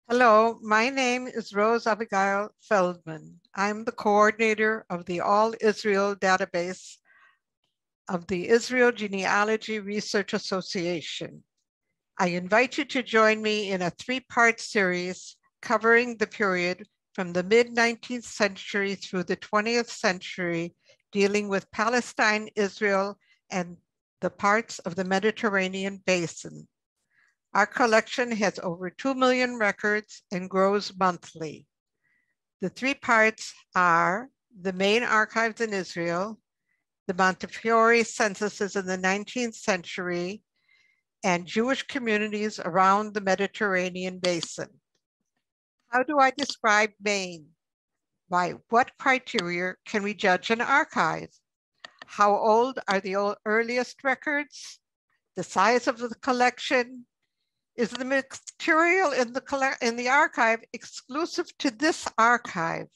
Hello, my name is Rose Abigail Feldman. I'm the coordinator of the All Israel database of the Israel Genealogy Research Association. I invite you to join me in a three-part series covering the period from the mid-19th century through the 20th century, dealing with Palestine, Israel, and the parts of the Mediterranean basin. Our collection has over 2 million records and grows monthly. The three parts are the main archives in Israel, the Montefiore censuses in the 19th century, and Jewish communities around the Mediterranean basin. How do I describe Maine? By what criteria can we judge an archive? How old are the earliest records? The size of the collection? Is the material in the archive exclusive to this archive?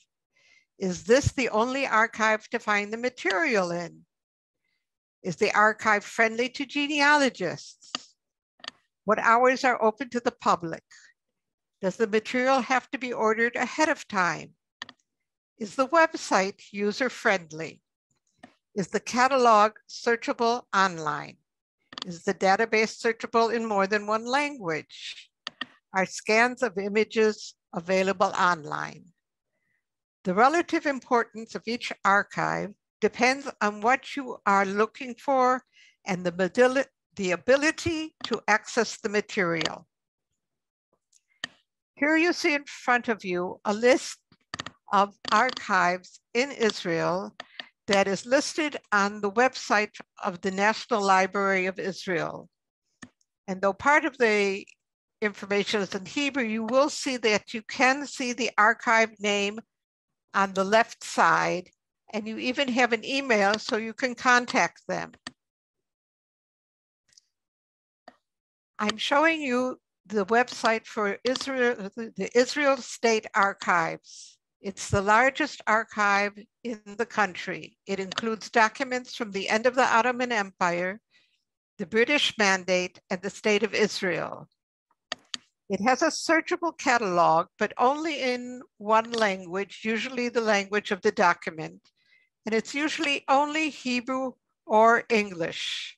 Is this the only archive to find the material in? Is the archive friendly to genealogists? What hours are open to the public? Does the material have to be ordered ahead of time? Is the website user-friendly? Is the catalog searchable online? Is the database searchable in more than one language? Are scans of images available online? The relative importance of each archive depends on what you are looking for and the ability to access the material. Here you see in front of you a list of archives in Israel that is listed on the website of the National Library of Israel. And though part of the information is in Hebrew, you will see that you can see the archive name on the left side, and you even have an email so you can contact them. I'm showing you the website for Israel, the Israel State Archives. It's the largest archive in the country. It includes documents from the end of the Ottoman Empire, the British Mandate, and the State of Israel. It has a searchable catalog, but only in one language, usually the language of the document, and it's usually only Hebrew or English.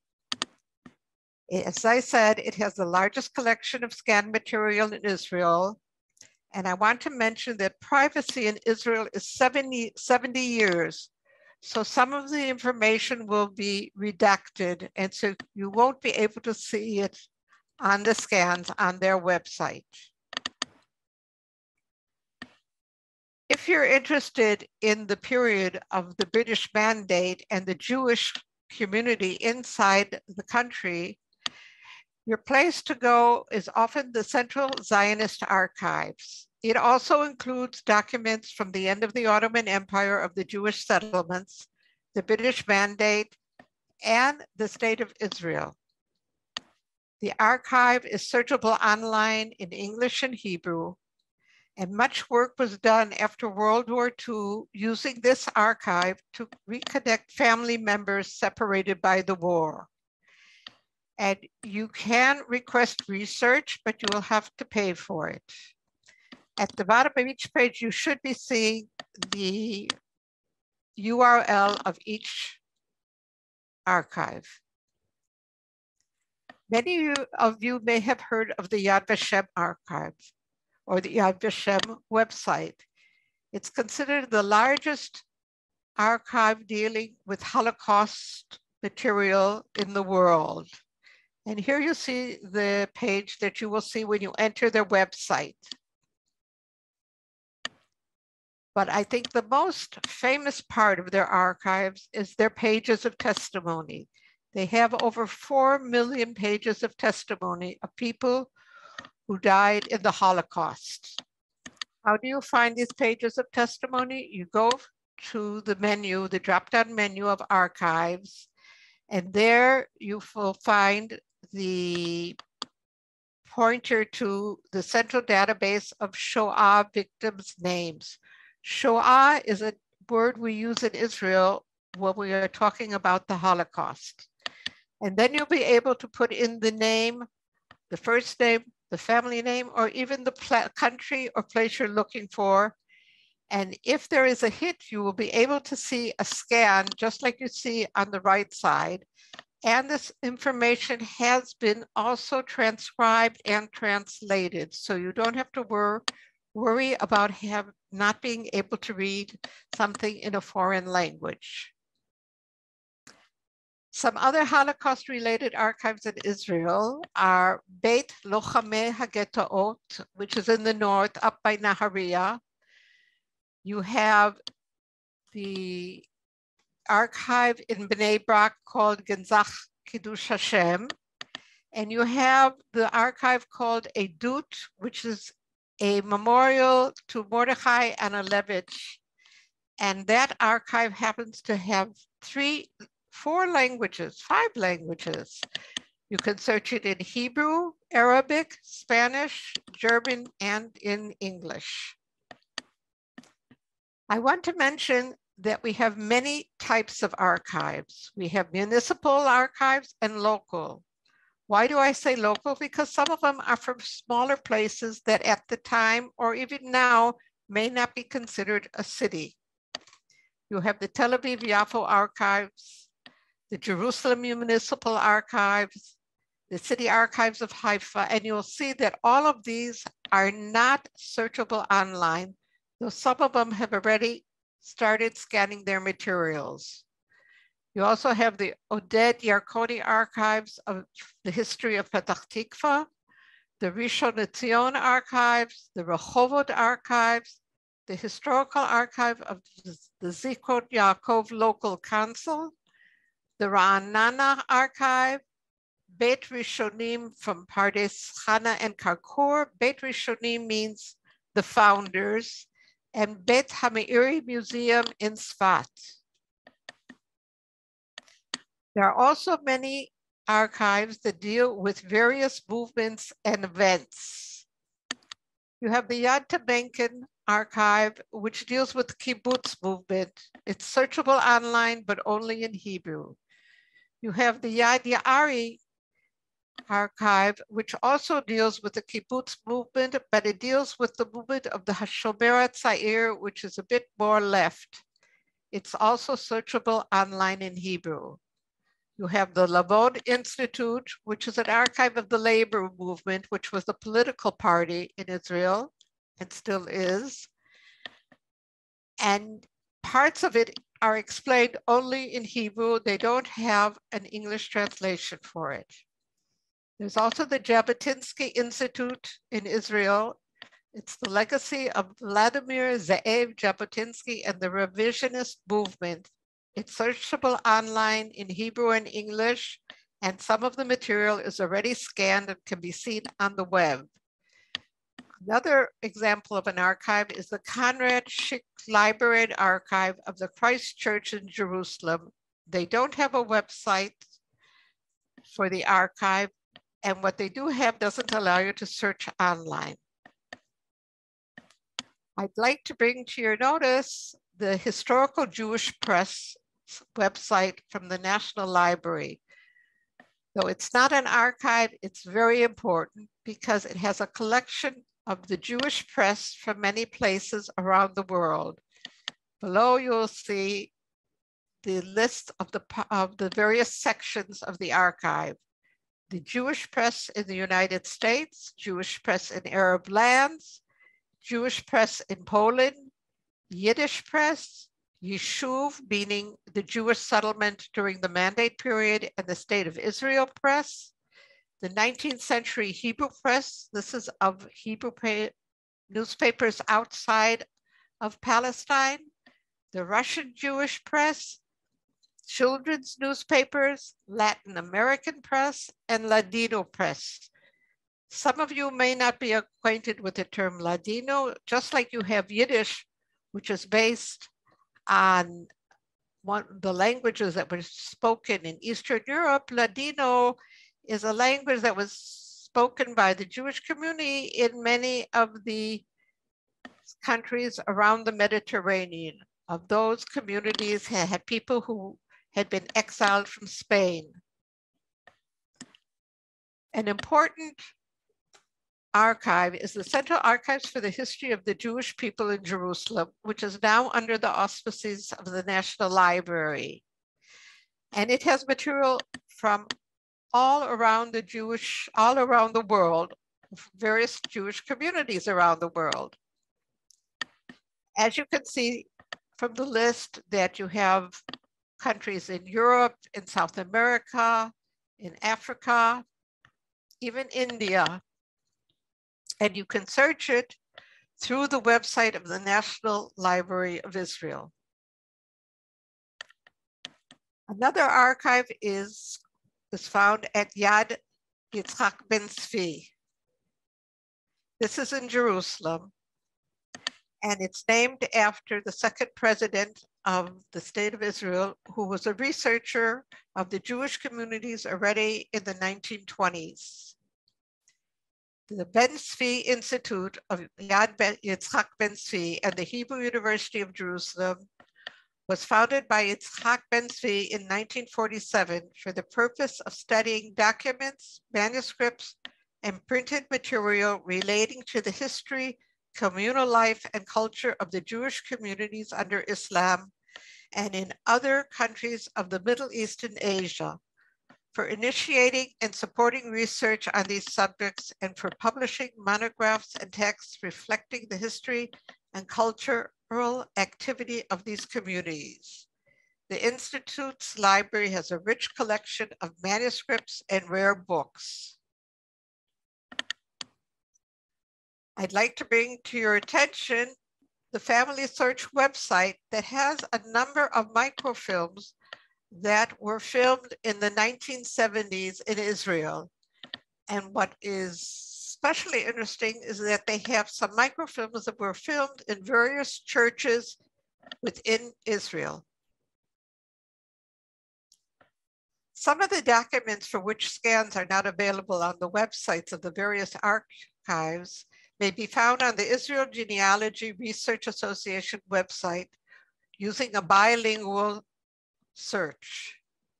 As I said, it has the largest collection of scanned material in Israel. And I want to mention that privacy in Israel is 70 years. So some of the information will be redacted, and so you won't be able to see it on the scans on their website. If you're interested in the period of the British Mandate and the Jewish community inside the country, your place to go is often the Central Zionist Archives. It also includes documents from the end of the Ottoman Empire of the Jewish settlements, the British Mandate, and the State of Israel. The archive is searchable online in English and Hebrew, and much work was done after World War II using this archive to reconnect family members separated by the war. And you can request research, but you will have to pay for it. At the bottom of each page, you should be seeing the URL of each archive. Many of you may have heard of the Yad Vashem archive or the Yad Vashem website. It's considered the largest archive dealing with Holocaust material in the world. And here you see the page that you will see when you enter their website. But I think the most famous part of their archives is their pages of testimony. They have over 4 million pages of testimony of people who died in the Holocaust. How do you find these pages of testimony? You go to the menu, the drop-down menu of archives, and there you will find the pointer to the central database of Shoah victims' names. Shoah is a word we use in Israel when we are talking about the Holocaust. And then you'll be able to put in the name, the first name, the family name, or even the country or place you're looking for. And if there is a hit, you will be able to see a scan, just like you see on the right side. And this information has been also transcribed and translated. So you don't have to worry about not being able to read something in a foreign language. Some other Holocaust-related archives in Israel are Beit Lochamei HaGetoot, which is in the north, up by Nahariya. You have the archive in Bnei Brak called Genzach Kiddush Hashem, and you have the archive called Edut, which is a memorial to Mordechai and Alevich, and that archive happens to have 5 languages. You can search it in Hebrew, Arabic, Spanish, German, and in English. I want to mention that we have many types of archives. We have municipal archives and local. Why do I say local? Because some of them are from smaller places that at the time or even now may not be considered a city. You have the Tel-Aviv Yafo Archives, the Jerusalem Municipal Archives, the City Archives of Haifa, and you'll see that all of these are not searchable online, though some of them have already started scanning their materials. You also have the Oded Yarkoni Archives of the history of Petach Tikva, the Rishon LeZion Archives, the Rehovot Archives, the Historical Archive of the Zikrot Yaakov Local Council, the Ra'anana Archive, Beit Rishonim from Pardes Chana and Karkur. Beit Rishonim means the founders, and Beit HaMeiri Museum in Sfat. There are also many archives that deal with various movements and events. You have the Yad Tabenkin archive, which deals with the kibbutz movement. It's searchable online, but only in Hebrew. You have the Yad Ya'ari archive, which also deals with the kibbutz movement, but it deals with the movement of the Hashomer Tzair, which is a bit more left. It's also searchable online in Hebrew. You have the Lavod Institute, which is an archive of the labor movement, which was the political party in Israel and still is. And parts of it are explained only in Hebrew. They don't have an English translation for it. There's also the Jabotinsky Institute in Israel. It's the legacy of Vladimir Ze'ev Jabotinsky and the revisionist movement. It's searchable online in Hebrew and English, and some of the material is already scanned and can be seen on the web. Another example of an archive is the Conrad Schick Library and Archive of the Christ Church in Jerusalem. They don't have a website for the archive, and what they do have doesn't allow you to search online. I'd like to bring to your notice the Historical Jewish Press website from the National Library. Though it's not an archive, it's very important because it has a collection of the Jewish press from many places around the world. Below you'll see the list of the various sections of the archive. The Jewish press in the United States, Jewish press in Arab lands, Jewish press in Poland, Yiddish press, Yishuv, meaning the Jewish settlement during the Mandate period, and the State of Israel press, the 19th century Hebrew press. This is of Hebrew newspapers outside of Palestine, the Russian Jewish press, children's newspapers, Latin American press, and Latino press. Some of you may not be acquainted with the term Latino, just like you have Yiddish, which is based on the languages that were spoken in Eastern Europe. Latino is a language that was spoken by the Jewish community in many of the countries around the Mediterranean. Of those communities had people who had been exiled from Spain. An important Archive is the Central Archives for the History of the Jewish People in Jerusalem, which is now under the auspices of the National Library. And it has material from all around the world, various Jewish communities around the world. As you can see from the list that you have countries in Europe, in South America, in Africa, even India. And you can search it through the website of the National Library of Israel. Another archive is found at Yad Yitzhak Ben Tzvi. This is in Jerusalem, and it's named after the second president of the State of Israel, who was a researcher of the Jewish communities already in the 1920s. The Ben Tzvi Institute of Yad Yitzhak Ben Tzvi and the Hebrew University of Jerusalem was founded by Yitzhak Ben Tzvi in 1947 for the purpose of studying documents, manuscripts, and printed material relating to the history, communal life, and culture of the Jewish communities under Islam and in other countries of the Middle East and Asia, for initiating and supporting research on these subjects and for publishing monographs and texts reflecting the history and cultural activity of these communities. The Institute's library has a rich collection of manuscripts and rare books. I'd like to bring to your attention the Family Search website that has a number of microfilms that were filmed in the 1970s in Israel. And what is especially interesting is that they have some microfilms that were filmed in various churches within Israel. Some of the documents for which scans are not available on the websites of the various archives may be found on the Israel Genealogy Research Association website using a bilingual search.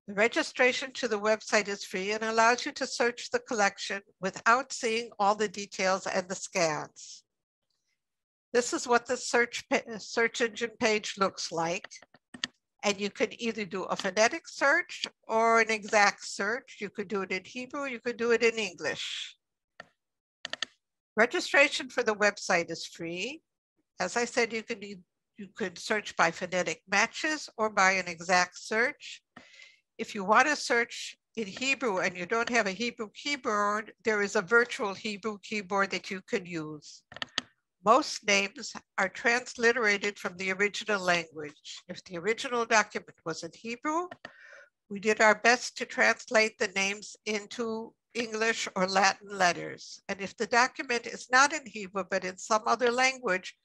The registration to the website is free and allows you to search the collection without seeing all the details and the scans. This is what the search engine page looks like. And you can either do a phonetic search or an exact search. You could do it in Hebrew, you could do it in English. Registration for the website is free. As I said, you could search by phonetic matches or by an exact search. If you want to search in Hebrew and you don't have a Hebrew keyboard, there is a virtual Hebrew keyboard that you could use. Most names are transliterated from the original language. If the original document was in Hebrew, we did our best to translate the names into English or Latin letters. And if the document is not in Hebrew, but in some other language,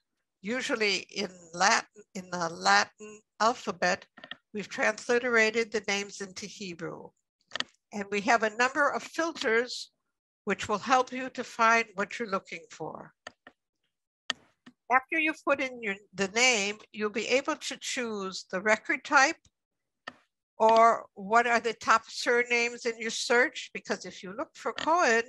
usually in the Latin alphabet, we've transliterated the names into Hebrew. And we have a number of filters which will help you to find what you're looking for. After you've put in the name, you'll be able to choose the record type or what are the top surnames in your search, because if you look for Cohen,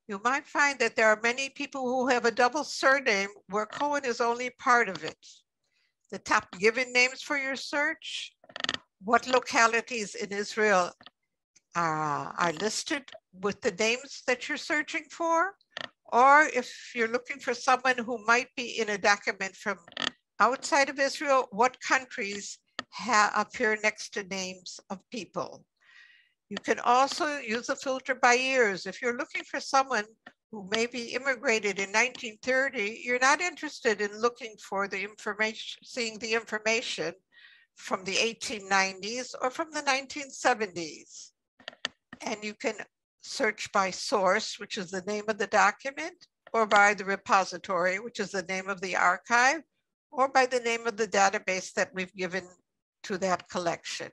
you might find that there are many people who have a double surname where Cohen is only part of it. The top given names for your search, what localities in Israel are listed with the names that you're searching for, or if you're looking for someone who might be in a document from outside of Israel, what countries appear next to names of people. You can also use a filter by years. If you're looking for someone who maybe immigrated in 1930, you're not interested in looking for the information, seeing the information from the 1890s or from the 1970s. And you can search by source, which is the name of the document, or by the repository, which is the name of the archive, or by the name of the database that we've given to that collection.